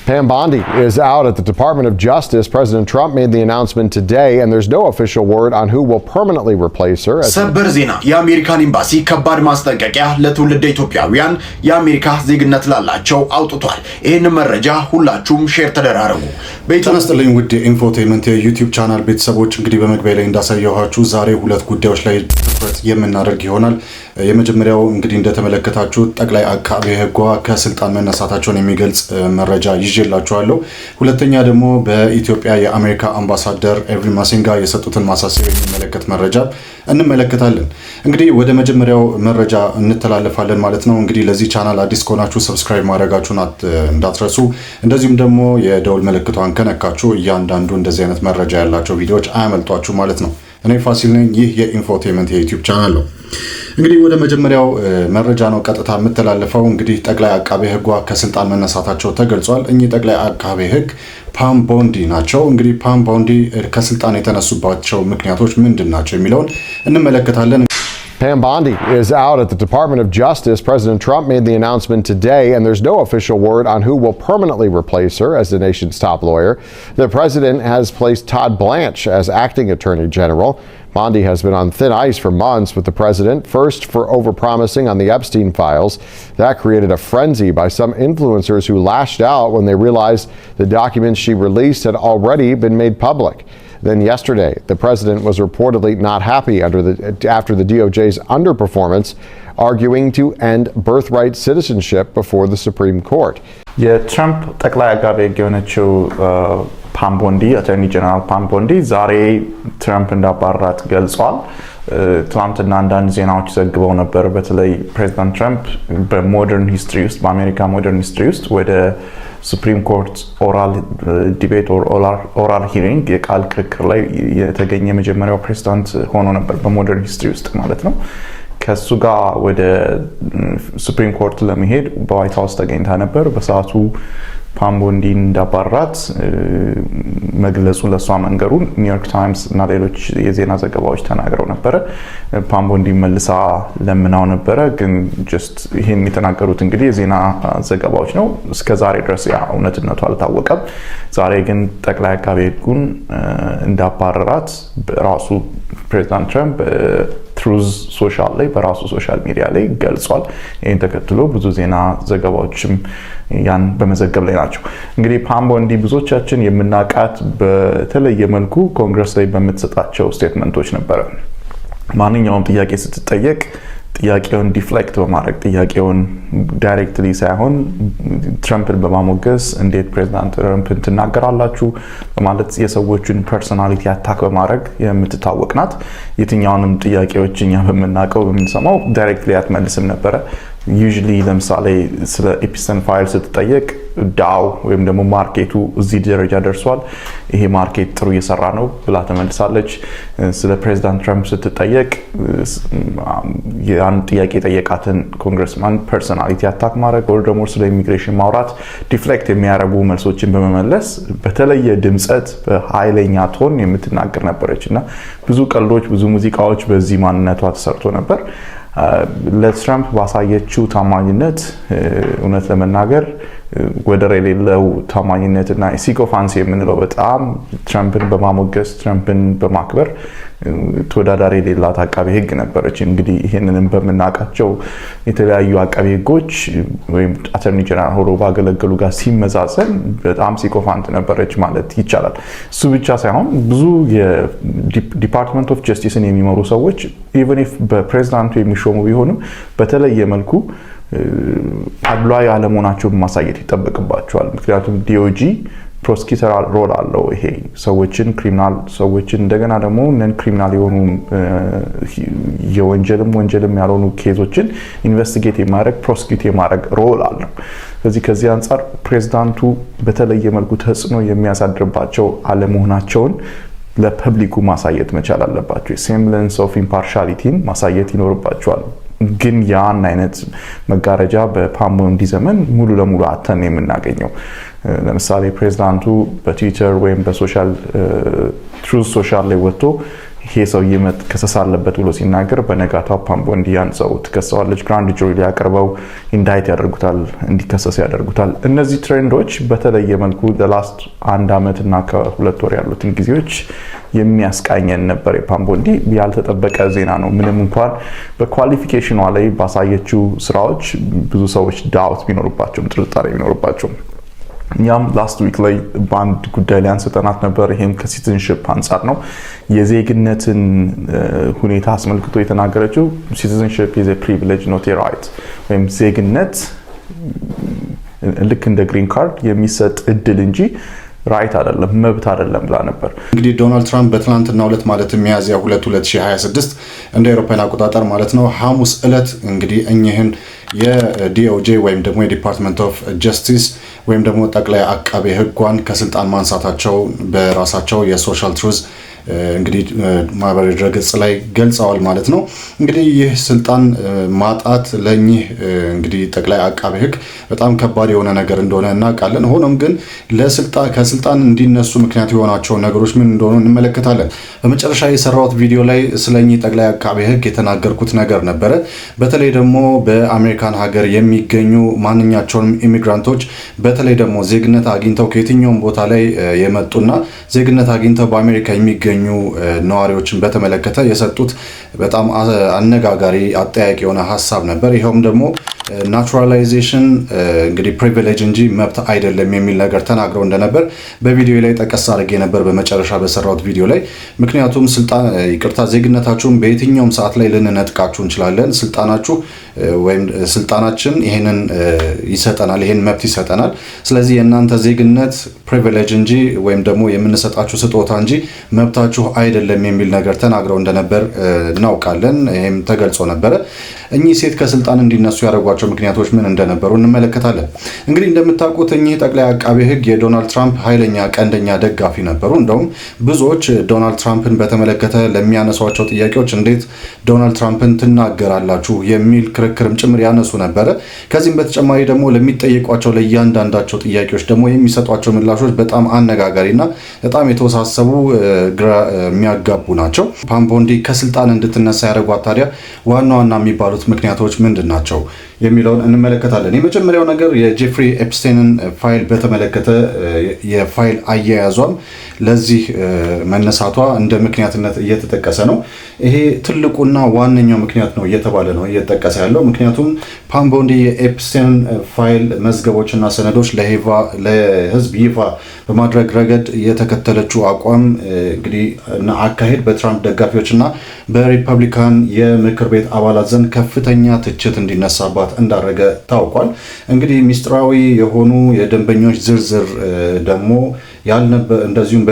Pam Bondi is out at the Department of Justice. President Trump made the announcement today, and there's no official word on who will permanently replace her. ሰበር ዜና የአሜሪካን ኤምባሲ ከባድ ማስጠንቀቂያ ለትውልደ ኢትዮጵያውያን የአሜሪካ ዜግነት ላላቸው አውጥቷል። ይህን መረጃ ሁላችሁም ሼር ተደራረጉ። በኢትዮጵያ ውድ ኢንፎቴመንት የዩቲዩብ ቻናል ቤተሰቦች እንግዲህ በመግቢያ ላይ እንዳሳየኋችሁ ዛሬ ሁለት ጉዳዮች ላይ ትኩረት የምናደርግ ይሆናል። የመጀመሪያው እንግዲህ እንደተመለከታችሁ ጠቅላይ አቃቤ ሕግ ከስልጣን መነሳታቸውን የሚገልጽ መረጃ ይዤላችኋለሁ። ሁለተኛ ደግሞ በኢትዮጵያ የአሜሪካ አምባሳደር ኤቭሪን ማሲንጋ የሰጡትን ማሳሰቢያ የሚመለከት መረጃ እንመለከታለን። እንግዲህ ወደ መጀመሪያው መረጃ እንተላለፋለን ማለት ነው። እንግዲህ ለዚህ ቻናል አዲስ ከሆናችሁ ሰብስክራይብ ማድረጋችሁን እንዳትረሱ፣ እንደዚሁም ደግሞ የደውል ምልክቷን ከነካችሁ እያንዳንዱ እንደዚህ አይነት መረጃ ያላቸው ቪዲዮዎች አያመልጧችሁ ማለት ነው። እኔ ፋሲል ነኝ። ይህ የኢንፎቴመንት የዩቲዩብ ቻናል ነው። እንግዲህ ወደ መጀመሪያው መረጃ ነው ቀጥታ የምተላለፈው። እንግዲህ ጠቅላይ አቃቤ ሕግ ከስልጣን መነሳታቸው ተገልጿል። እኚህ ጠቅላይ አቃቤ ሕግ ፓም ቦንዲ ናቸው። እንግዲህ ፓም ቦንዲ ከስልጣን የተነሱባቸው ምክንያቶች ምንድናቸው የሚለውን እንመለከታለን። Pam Bondi is out at the Department of Justice. President Trump made the announcement today, and there's no official word on who will permanently replace her as the nation's top lawyer. The president has placed Todd Blanche as acting attorney general. Bondi has been on thin ice for months with the president, first for overpromising on the Epstein files. That created a frenzy by some influencers who lashed out when they realized the documents she released had already been made public. Then yesterday, the president was reportedly not happy after the DOJ's underperformance, arguing to end birthright citizenship before the Supreme Court. የትራምፕ ጠቅላይ አቃቤ ሕግ የሆነችው ፓም ቦንዲ አቶርኒ ጀነራል ፓም ቦንዲ ዛሬ ትራምፕ እንዳባረራት ገልጿል። ትናንትና አንዳንድ ዜናዎች ዘግበው ነበር። በተለይ ፕሬዚዳንት ትራምፕ በሞደርን ሂስትሪ ውስጥ በአሜሪካ ሞደርን ሂስትሪ ውስጥ ወደ ሱፕሪም ኮርት ኦራል ዲቤት ኦራል ሂሪንግ የቃል ክርክር ላይ የተገኘ የመጀመሪያው ፕሬዚዳንት ሆኖ ነበር በሞደርን ሂስትሪ ውስጥ ማለት ነው። ከሱ ጋር ወደ ሱፕሪም ኮርት ለመሄድ በዋይት ሃውስ ተገኝታ ነበር። በሰዓቱ ፓም ቦንዲ እንዳባረራት መግለጹ ለሷ መንገሩን ኒውዮርክ ታይምስ እና ሌሎች የዜና ዘገባዎች ተናግረው ነበር። ፓም ቦንዲ መልሳ ለምናው ነበር፣ ግን ጀስት ይሄን የተናገሩት እንግዲህ የዜና ዘገባዎች ነው። እስከ ዛሬ ድረስ ያ እውነትነቱ አልታወቀም። ዛሬ ግን ጠቅላይ አቃቤ ሕጉን እንዳባረራት ራሱ ፕሬዚዳንት ትራምፕ ትሩዝ ሶሻል ላይ በራሱ ሶሻል ሚዲያ ላይ ገልጿል። ይሄን ተከትሎ ብዙ ዜና ዘገባዎችም ያን በመዘገብ ላይ ናቸው። እንግዲህ ፓም ቦንዲ ብዙዎቻችን የምናውቃት በተለየ መልኩ ኮንግረስ ላይ በምትሰጣቸው ስቴትመንቶች ነበረ። ማንኛውም ጥያቄ ስትጠየቅ ጥያቄውን ዲፍሌክት በማድረግ ጥያቄውን ዳይሬክትሊ ሳይሆን ትራምፕን በማሞገስ እንዴት ፕሬዚዳንት ትራምፕን ትናገራላችሁ በማለት የሰዎችን ፐርሶናሊቲ አታክ በማድረግ የምትታወቅ ናት። የትኛውንም ጥያቄዎች እኛ በምናውቀው በምንሰማው ዳይሬክትሊ አትመልስም ነበረ። ዩዥሊ ለምሳሌ ስለ ኤፕስታይን ፋይል ስትጠየቅ ዳው ወይም ደግሞ ማርኬቱ እዚህ ደረጃ ደርሷል፣ ይሄ ማርኬት ጥሩ እየሰራ ነው ብላ ተመልሳለች። ስለ ፕሬዚዳንት ትራምፕ ስትጠየቅ ያን ጥያቄ ጠየቃትን ኮንግረስማን ፐርሶናሊቲ አታክ ማድረግ ወይ ደግሞ ስለ ኢሚግሬሽን ማውራት ዲፍሌክት የሚያደርጉ መልሶችን በመመለስ በተለየ ድምጸት በኃይለኛ ቶን የምትናገር ነበረችና ብዙ ቀልዶች፣ ብዙ ሙዚቃዎች በዚህ ማንነቷ ተሰርቶ ነበር። ለትራምፕ ባሳየችው ታማኝነት እውነት ለመናገር ወደር የሌለው ታማኝነትና ሲኮፋንስ የምንለው በጣም ትራምፕን በማሞገስ ትራምፕን በማክበር ተወዳዳሪ የሌላት አቃቤ ሕግ ነበረች። እንግዲህ ይሄንንም በመናቃቸው የተለያዩ አቃቤ ሕጎች ወይም አተርኒ ጀነራል ሆኖ ባገለገሉ ጋር ሲመዛዘን በጣም ሲኮፋንት ነበረች ማለት ይቻላል። እሱ ብቻ ሳይሆን ብዙ የዲፓርትመንት ኦፍ ጀስቲስን የሚመሩ ሰዎች ኢቨን ኢፍ በፕሬዝዳንቱ የሚሾሙ ቢሆንም በተለየ መልኩ አድሏዊ አለመሆናቸውን ማሳየት ይጠበቅባቸዋል። ምክንያቱም ዲኦጂ ፕሮሲኪዩተራል ሮል አለው። ይሄ ሰዎችን ክሪሚናል ሰዎችን እንደገና ደግሞ ነን ክሪሚናል የሆኑ ወንጀልም ያልሆኑ ኬዞችን ኢንቨስቲጌት የማድረግ ፕሮሲኪዩት የማድረግ ሮል አለው። ስለዚህ ከዚህ አንጻር ፕሬዝዳንቱ በተለየ መልኩ ተጽዕኖ የሚያሳድርባቸው አለመሆናቸውን ለፐብሊኩ ማሳየት መቻል አለባቸው። ሴምብለንስ ኦፍ ኢምፓርሻሊቲን ማሳየት ይኖርባቸዋል። ግን ያን አይነት መጋረጃ በፓም ቦንዲ ዘመን ሙሉ ለሙሉ አተን የምናገኘው ለምሳሌ ፕሬዝዳንቱ በትዊተር ወይም በሶሻል ትሩዝ ሶሻል ላይ ወጥቶ ይሄ ሰውዬ መከሰስ አለበት ብሎ ሲናገር በነጋታው ፓም ቦንዲ ያን ሰው ትከሰዋለች። ግራንድ ጁሪ ሊያቀርበው ኢንዳይት ያደርጉታል፣ እንዲከሰስ ያደርጉታል። እነዚህ ትሬንዶች በተለየ መልኩ ላስት 1 ዓመት እና ከ2 ወር ያሉትን ጊዜዎች የሚያስቃኘን ነበር። የፓም ቦንዲ ያልተጠበቀ ዜና ነው። ምንም እንኳን በኳሊፊኬሽኗ ላይ ባሳየችው ስራዎች ብዙ ሰዎች ዳውት ቢኖርባቸውም ጥርጣሬ ቢኖርባቸውም እኛም ላስት ዊክ ላይ በአንድ ጉዳይ ላይ አንስተናት ነበር። ይሄም ከሲቲዝንሺፕ አንጻር ነው። የዜግነትን ሁኔታ አስመልክቶ የተናገረችው ሲቲዝንሺፕ ኢዝ ኤ ፕሪቪሌጅ ኖት ኤ ራይት፣ ወይም ዜግነት ልክ እንደ ግሪን ካርድ የሚሰጥ እድል እንጂ ራይት አይደለም መብት አይደለም ብላ ነበር። እንግዲህ ዶናልድ ትራምፕ በትናንትናው ዕለት ማለት ሚያዝያ 2 2026 እንደ አውሮፓውያን አቆጣጠር ማለት ነው ሐሙስ ዕለት እንግዲህ እኚህን የዲኦጄ ወይም ደግሞ የዲፓርትመንት ኦፍ ጀስቲስ ወይም ደግሞ ጠቅላይ አቃቤ ሕጓን ከስልጣን ማንሳታቸው በራሳቸው የሶሻል ትሩዝ እንግዲህ ማህበራዊ ድረገጽ ላይ ገልጸዋል ማለት ነው። እንግዲህ ይህ ስልጣን ማጣት ለኚህ እንግዲህ ጠቅላይ አቃቤ ሕግ በጣም ከባድ የሆነ ነገር እንደሆነ እናውቃለን። ሆኖም ግን ከስልጣን እንዲነሱ ምክንያት የሆናቸው ነገሮች ምን እንደሆኑ እንመለከታለን። በመጨረሻ የሰራሁት ቪዲዮ ላይ ስለኚህ ጠቅላይ አቃቤ ሕግ የተናገርኩት ነገር ነበረ። በተለይ ደግሞ በአሜሪካን ሀገር የሚገኙ ማንኛቸውንም ኢሚግራንቶች በተለይ ደግሞ ዜግነት አግኝተው ከየትኛውም ቦታ ላይ የመጡና ዜግነት አግኝተው በአሜሪካ የሚገኙ ነዋሪዎችን በተመለከተ የሰጡት በጣም አነጋጋሪ አጠያቂ የሆነ ሀሳብ ነበር። ይኸውም ደግሞ ናቹራላይዜሽን እንግዲህ ፕሪቪሌጅ እንጂ መብት አይደለም የሚል ነገር ተናግረው እንደነበር በቪዲዮ ላይ ጠቀስ አድርጌ ነበር በመጨረሻ በሰራሁት ቪዲዮ ላይ። ምክንያቱም ዜግነታችሁን በየትኛውም ሰዓት ላይ ልንነጥቃችሁ እንችላለን። ስልጣናችሁ ወይም ስልጣናችን ይሄንን ይሰጠናል፣ ይሄን መብት ይሰጠናል። ስለዚህ የእናንተ ዜግነት ፕሪቪሌጅ እንጂ ወይም ደግሞ የምንሰጣችሁ ስጦታ እንጂ መብታችሁ አይደለም የሚል ነገር ተናግረው እንደነበር እናውቃለን። ይሄም ተገልጾ ነበረ። እኚህ ሴት ከስልጣን እንዲነሱ ያደረጓቸው ምክንያቶች ምን እንደነበሩ እንመለከታለን። እንግዲህ እንደምታውቁት እኚህ ጠቅላይ አቃቤ ሕግ የዶናልድ ትራምፕ ኃይለኛ ቀንደኛ ደጋፊ ነበሩ። እንደውም ብዙዎች ዶናልድ ትራምፕን በተመለከተ ለሚያነሷቸው ጥያቄዎች እንዴት ዶናልድ ትራምፕን ትናገራላችሁ የሚል ክርክርም ጭምር ያነሱ ነበረ። ከዚህም በተጨማሪ ደግሞ ለሚጠየቋቸው ለእያንዳንዳቸው ጥያቄዎች ደግሞ የሚሰጧቸው ምላሾች በጣም አነጋጋሪና በጣም የተወሳሰቡ ግራ የሚያጋቡ ናቸው። ፓም ቦንዲ ከስልጣን እንድትነሳ ያደረጓት ታዲያ ዋና ዋና የሚባሉት ምክንያቶች ምንድን ናቸው የሚለውን እንመለከታለን። የመጀመሪያው ነገር የጄፍሪ ኤፕስቴንን ፋይል በተመለከተ የፋይል አያያዟም ለዚህ መነሳቷ እንደ ምክንያትነት እየተጠቀሰ ነው። ይሄ ትልቁና ዋነኛው ምክንያት ነው እየተባለ ነው እየተጠቀሰ ያለው። ምክንያቱም ፓም ቦንዲ የኤፕስቴንን ፋይል መዝገቦችና ሰነዶች ለሕዝብ ይፋ በማድረግ ረገድ የተከተለችው አቋም እንግዲህ እና አካሄድ በትራምፕ ደጋፊዎችና በሪፐብሊካን የምክር ቤት አባላት ዘንድ ከፍተኛ ትችት እንዲነሳባት እንዳረገ ታውቋል። እንግዲህ ሚስጥራዊ የሆኑ የደንበኞች ዝርዝር ደግሞ እንደዚሁም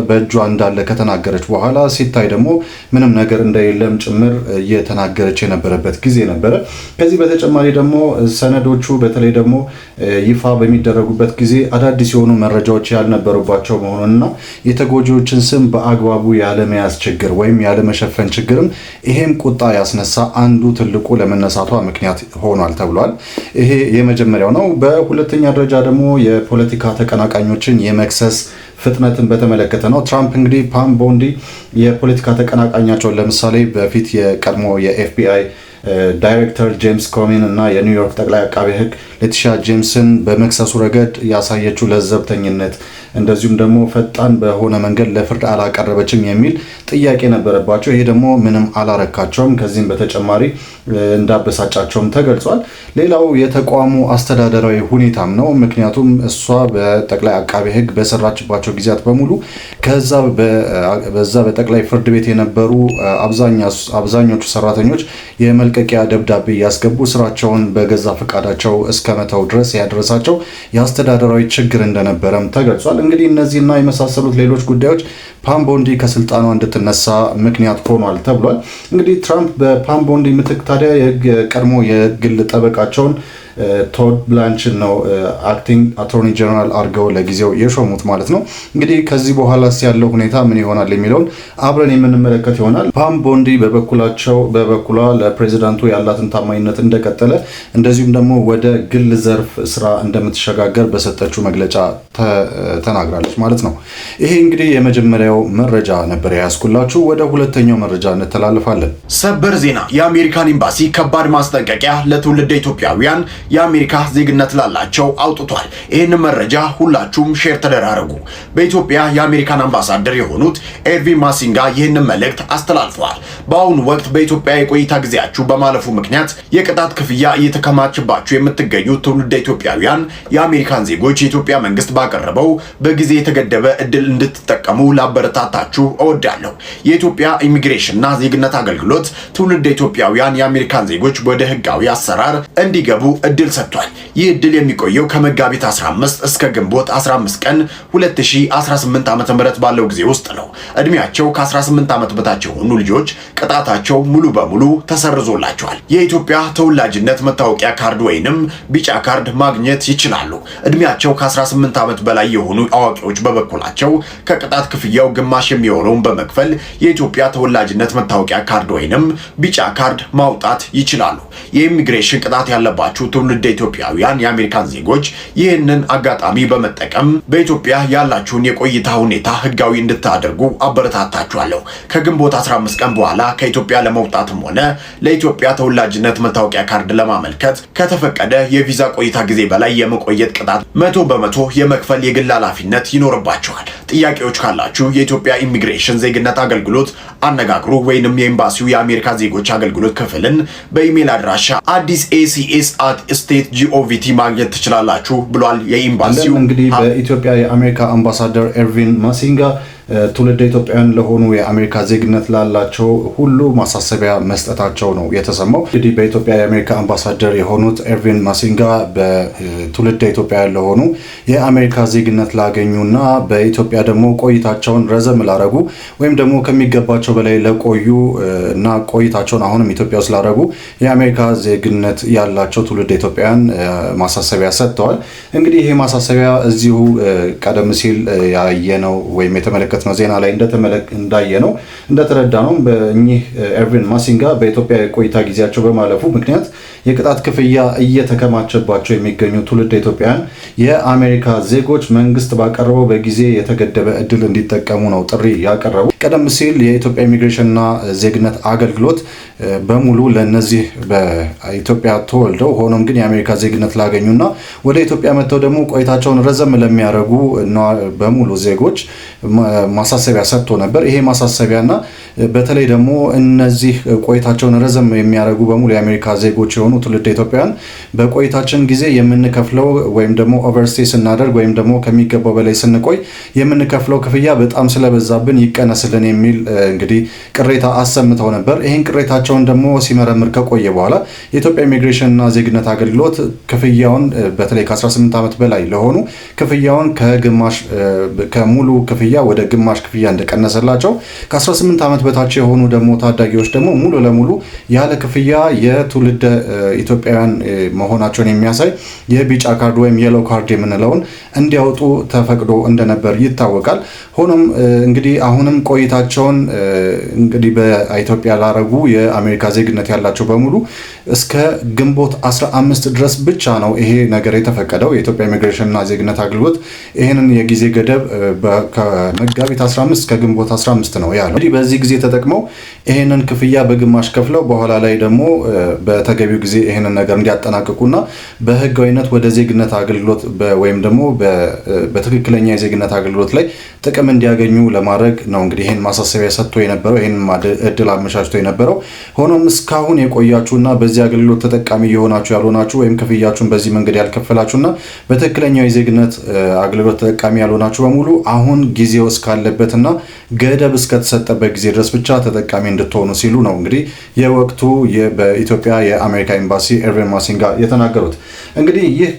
በእጇ እንዳለ ከተናገረች በኋላ ሲታይ ደግሞ ምንም ነገር እንደሌለም ጭምር እየተናገረች የነበረበት ጊዜ ነበረ። ከዚህ በተጨማሪ ደግሞ ሰነዶቹ በተለይ ደግሞ ይፋ በሚደረጉበት ጊዜ አዳዲስ የሆኑ መረጃዎች ያልነበሩባቸው መሆኑንና የተጎጂዎችን ስም በአግባቡ ያለመያዝ ችግር ወይም ያለመሸፈን ችግርም ይሄም ቁጣ ያስነሳ አንዱ ትልቁ ለመነሳቷ ምክንያት ሆኗል ተብሏል። ይሄ የመጀመሪያው ነው። በሁለተኛ ደረጃ ደግሞ የፖለቲካ ተቀናቃኞችን የመክሰስ ፍጥነትን በተመለከተ ነው። ትራምፕ እንግዲህ ፓም ቦንዲ የፖለቲካ ተቀናቃኛቸውን ለምሳሌ በፊት የቀድሞ የኤፍቢአይ ዳይሬክተር ጄምስ ኮሚን እና የኒውዮርክ ጠቅላይ አቃቤ ሕግ ሌቲሻ ጄምስን በመክሰሱ ረገድ ያሳየችው ለዘብተኝነት እንደዚሁም ደግሞ ፈጣን በሆነ መንገድ ለፍርድ አላቀረበችም የሚል ጥያቄ ነበረባቸው። ይሄ ደግሞ ምንም አላረካቸውም። ከዚህም በተጨማሪ እንዳበሳጫቸውም ተገልጿል። ሌላው የተቋሙ አስተዳደራዊ ሁኔታም ነው። ምክንያቱም እሷ በጠቅላይ አቃቤ ሕግ በሰራችባቸው ጊዜያት በሙሉ በዛ በጠቅላይ ፍርድ ቤት የነበሩ አብዛኞቹ ሰራተኞች የመልቀቂያ ደብዳቤ እያስገቡ ስራቸውን በገዛ ፈቃዳቸው እስከ መተው ድረስ ያደረሳቸው የአስተዳደራዊ ችግር እንደነበረም ተገልጿል። እንግዲህ እነዚህና የመሳሰሉት ሌሎች ጉዳዮች ፓም ቦንዲ ከስልጣኗ እንድትነሳ ምክንያት ሆኗል ተብሏል። እንግዲህ ትራምፕ በፓም ቦንዲ ምትክ ታዲያ ቀድሞ የግል ጠበቃቸውን ቶድ ብላንችን ነው አክቲንግ አቶርኒ ጀነራል አድርገው ለጊዜው የሾሙት ማለት ነው። እንግዲህ ከዚህ በኋላስ ያለው ሁኔታ ምን ይሆናል የሚለውን አብረን የምንመለከት ይሆናል። ፓም ቦንዲ በበኩሏ ለፕሬዚዳንቱ ያላትን ታማኝነት እንደቀጠለ እንደዚሁም ደግሞ ወደ ግል ዘርፍ ስራ እንደምትሸጋገር በሰጠችው መግለጫ ተናግራለች ማለት ነው። ይሄ እንግዲህ የመጀመሪያው መረጃ ነበር ያስኩላችሁ። ወደ ሁለተኛው መረጃ እንተላለፋለን። ሰበር ዜና። የአሜሪካን ኤምባሲ ከባድ ማስጠንቀቂያ ለትውልደ ኢትዮጵያውያን የአሜሪካ ዜግነት ላላቸው አውጥቷል። ይህን መረጃ ሁላችሁም ሼር ተደራረጉ። በኢትዮጵያ የአሜሪካን አምባሳደር የሆኑት ኤርቪን ማሲንጋ ይህንን መልእክት አስተላልፈዋል። በአሁኑ ወቅት በኢትዮጵያ የቆይታ ጊዜያችሁ በማለፉ ምክንያት የቅጣት ክፍያ እየተከማችባችሁ የምትገኙ ትውልደ ኢትዮጵያውያን የአሜሪካን ዜጎች የኢትዮጵያ መንግስት ባቀረበው በጊዜ የተገደበ እድል እንድትጠቀሙ ላበረታታችሁ እወዳለሁ። የኢትዮጵያ ኢሚግሬሽንና ዜግነት አገልግሎት ትውልደ ኢትዮጵያውያን የአሜሪካን ዜጎች ወደ ህጋዊ አሰራር እንዲገቡ እድል ሰጥቷል። ይህ እድል የሚቆየው ከመጋቢት 15 እስከ ግንቦት 15 ቀን 2018 ዓ.ም ባለው ጊዜ ውስጥ ነው። እድሜያቸው ከ18 ዓመት በታች የሆኑ ልጆች ቅጣታቸው ሙሉ በሙሉ ተሰርዞላቸዋል። የኢትዮጵያ ተወላጅነት መታወቂያ ካርድ ወይንም ቢጫ ካርድ ማግኘት ይችላሉ። እድሜያቸው ከ18 ዓመት በላይ የሆኑ አዋቂዎች በበኩላቸው ከቅጣት ክፍያው ግማሽ የሚሆነውን በመክፈል የኢትዮጵያ ተወላጅነት መታወቂያ ካርድ ወይንም ቢጫ ካርድ ማውጣት ይችላሉ። የኢሚግሬሽን ቅጣት ያለባችሁ ትውልደ ኢትዮጵያውያን የአሜሪካን ዜጎች ይህንን አጋጣሚ በመጠቀም በኢትዮጵያ ያላችሁን የቆይታ ሁኔታ ህጋዊ እንድታደርጉ አበረታታችኋለሁ። ከግንቦት 15 ቀን በኋላ ከኢትዮጵያ ለመውጣትም ሆነ ለኢትዮጵያ ተወላጅነት መታወቂያ ካርድ ለማመልከት ከተፈቀደ የቪዛ ቆይታ ጊዜ በላይ የመቆየት ቅጣት 100% የመክፈል የግል ኃላፊነት ይኖርባቸዋል። ጥያቄዎች ካላችሁ የኢትዮጵያ ኢሚግሬሽን ዜግነት አገልግሎት አነጋግሩ ወይንም የኤምባሲው የአሜሪካ ዜጎች አገልግሎት ክፍልን በኢሜል አድራሻ addis@state.gov ማግኘት ትችላላችሁ ብሏል የኤምባሲው። እንግዲህ በኢትዮጵያ የአሜሪካ አምባሳደር ኤርቪን ማሲንጋ ትውልደ ኢትዮጵያውያን ለሆኑ የአሜሪካ ዜግነት ላላቸው ሁሉ ማሳሰቢያ መስጠታቸው ነው የተሰማው። እንግዲህ በኢትዮጵያ የአሜሪካ አምባሳደር የሆኑት ኤርቪን ማሲንጋ በትውልደ ኢትዮጵያውያን ለሆኑ የአሜሪካ ዜግነት ላገኙና በኢትዮጵያ ደግሞ ቆይታቸውን ረዘም ላረጉ ወይም ደግሞ ከሚገባቸው በላይ ለቆዩ እና ቆይታቸውን አሁንም ኢትዮጵያ ውስጥ ላረጉ የአሜሪካ ዜግነት ያላቸው ትውልደ ኢትዮጵያውያን ማሳሰቢያ ሰጥተዋል። እንግዲህ ይሄ ማሳሰቢያ እዚሁ ቀደም ሲል ያየነው ወይም የተመለከተው ዜና ላይ እንዳየነው እንደተረዳነው በእኚህ ኤርቪን ማሲንጋ በኢትዮጵያ የቆይታ ጊዜያቸው በማለፉ ምክንያት የቅጣት ክፍያ እየተከማቸባቸው የሚገኙ ትውልደ ኢትዮጵያውያን የአሜሪካ ዜጎች መንግስት ባቀረበው በጊዜ የተገደበ እድል እንዲጠቀሙ ነው ጥሪ ያቀረቡ። ቀደም ሲል የኢትዮጵያ ኢሚግሬሽንና ዜግነት አገልግሎት በሙሉ ለነዚህ በኢትዮጵያ ተወልደው ሆኖም ግን የአሜሪካ ዜግነት ላገኙና ወደ ኢትዮጵያ መጥተው ደግሞ ቆይታቸውን ረዘም ለሚያደርጉ በሙሉ ዜጎች ማሳሰቢያ ሰጥቶ ነበር። ይሄ ማሳሰቢያና በተለይ ደግሞ እነዚህ ቆይታቸውን ረዘም የሚያደርጉ በሙሉ የአሜሪካ ዜጎች የሆኑ ትውልደ ኢትዮጵያውያን በቆይታችን ጊዜ የምንከፍለው ወይም ደግሞ ኦቨርስቴይ ስናደርግ ወይም ደግሞ ከሚገባው በላይ ስንቆይ የምንከፍለው ክፍያ በጣም ስለበዛብን ይቀነስልን የሚል እንግዲህ ቅሬታ አሰምተው ነበር። ይህን ቅሬታቸውን ደግሞ ሲመረምር ከቆየ በኋላ የኢትዮጵያ ኢሚግሬሽንና ዜግነት አገልግሎት ክፍያውን በተለይ ከ18 ዓመት በላይ ለሆኑ ክፍያውን ከሙሉ ክፍያ ወደ ግማሽ ክፍያ እንደቀነሰላቸው ከ18 ዓመት በታች የሆኑ ደግሞ ታዳጊዎች ደግሞ ሙሉ ለሙሉ ያለ ክፍያ የትውልደ ኢትዮጵያውያን መሆናቸውን የሚያሳይ የቢጫ ካርድ ወይም የሎ ካርድ የምንለውን እንዲያወጡ ተፈቅዶ እንደነበር ይታወቃል። ሆኖም እንግዲህ አሁንም ቆይታቸውን እንግዲህ በኢትዮጵያ ላረጉ የአሜሪካ ዜግነት ያላቸው በሙሉ እስከ ግንቦት 15 ድረስ ብቻ ነው ይሄ ነገር የተፈቀደው። የኢትዮጵያ ኢሚግሬሽንና ዜግነት አገልግሎት ይህንን የጊዜ ገደብ ከመጋቢት 15 ከግንቦት 15 ነው ያለው። እንግዲህ በዚህ ጊዜ ተጠቅመው ይህንን ክፍያ በግማሽ ከፍለው በኋላ ላይ ደግሞ በተገቢው ጊዜ ይህንን ነገር እንዲያጠናቅቁና በህጋዊነት ወደ ዜግነት አገልግሎት ወይም ደግሞ በትክክለኛ የዜግነት አገልግሎት ላይ ጥቅም እንዲያገኙ ለማድረግ ነው እንግዲህ ይህን ማሳሰቢያ ሰጥቶ የነበረው፣ ይህን እድል አመቻችቶ የነበረው። ሆኖም እስካሁን የቆያችሁና በዚህ አገልግሎት ተጠቃሚ የሆናችሁ ያልሆናችሁ ወይም ክፍያችሁን በዚህ መንገድ ያልከፈላችሁና በትክክለኛው የዜግነት አገልግሎት ተጠቃሚ ያልሆናችሁ በሙሉ አሁን ጊዜው እስካለበትና ገደብ እስከተሰጠበት ጊዜ ድረስ ብቻ ተጠቃሚ እንድትሆኑ ሲሉ ነው እንግዲህ የወቅቱ በኢትዮጵያ የአሜሪካ ኤምባሲ ኤርቪን ማሲንጋ የተናገሩት። እንግዲህ ይህ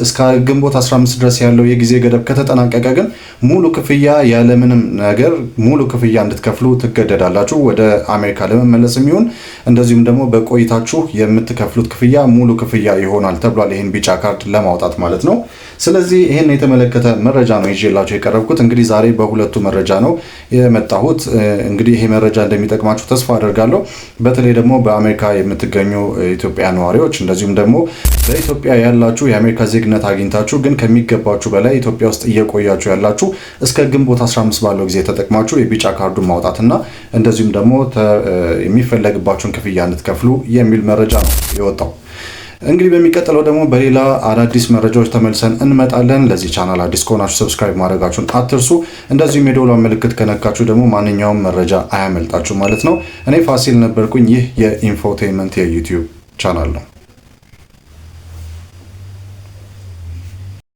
እስከ ግንቦት 15 ድረስ ያለው የጊዜ ገደብ ከተጠናቀቀ ግን ሙሉ ክፍያ ያለምንም ነገር ሙሉ ክፍያ እንድትከፍሉ ትገደዳላችሁ። ወደ አሜሪካ ለመመለስ የሚሆን እንደዚሁም ደግሞ በቆይታ አግኝታችሁ የምትከፍሉት ክፍያ ሙሉ ክፍያ ይሆናል ተብሏል። ይህን ቢጫ ካርድ ለማውጣት ማለት ነው። ስለዚህ ይህን የተመለከተ መረጃ ነው ይዤላችሁ የቀረብኩት። እንግዲህ ዛሬ በሁለቱ መረጃ ነው የመጣሁት። እንግዲህ ይሄ መረጃ እንደሚጠቅማችሁ ተስፋ አደርጋለሁ። በተለይ ደግሞ በአሜሪካ የምትገኙ ኢትዮጵያ ነዋሪዎች እንደዚሁም ደግሞ በኢትዮጵያ ያላችሁ የአሜሪካ ዜግነት አግኝታችሁ ግን ከሚገባችሁ በላይ ኢትዮጵያ ውስጥ እየቆያችሁ ያላችሁ እስከ ግንቦት 15 ባለው ጊዜ ተጠቅማችሁ የቢጫ ካርዱን ማውጣትና እንደዚሁም ደግሞ የሚፈለግባችሁን ክፍያ እንድትከፍሉ የሚል መረጃ ነው የወጣው። እንግዲህ በሚቀጥለው ደግሞ በሌላ አዳዲስ መረጃዎች ተመልሰን እንመጣለን። ለዚህ ቻናል አዲስ ከሆናችሁ ሰብስክራይብ ማድረጋችሁን አትርሱ። እንደዚሁም የደወሏን ምልክት ከነካችሁ ደግሞ ማንኛውም መረጃ አያመልጣችሁ ማለት ነው። እኔ ፋሲል ነበርኩኝ። ይህ የኢንፎቴይንመንት የዩቲዩብ ቻናል ነው።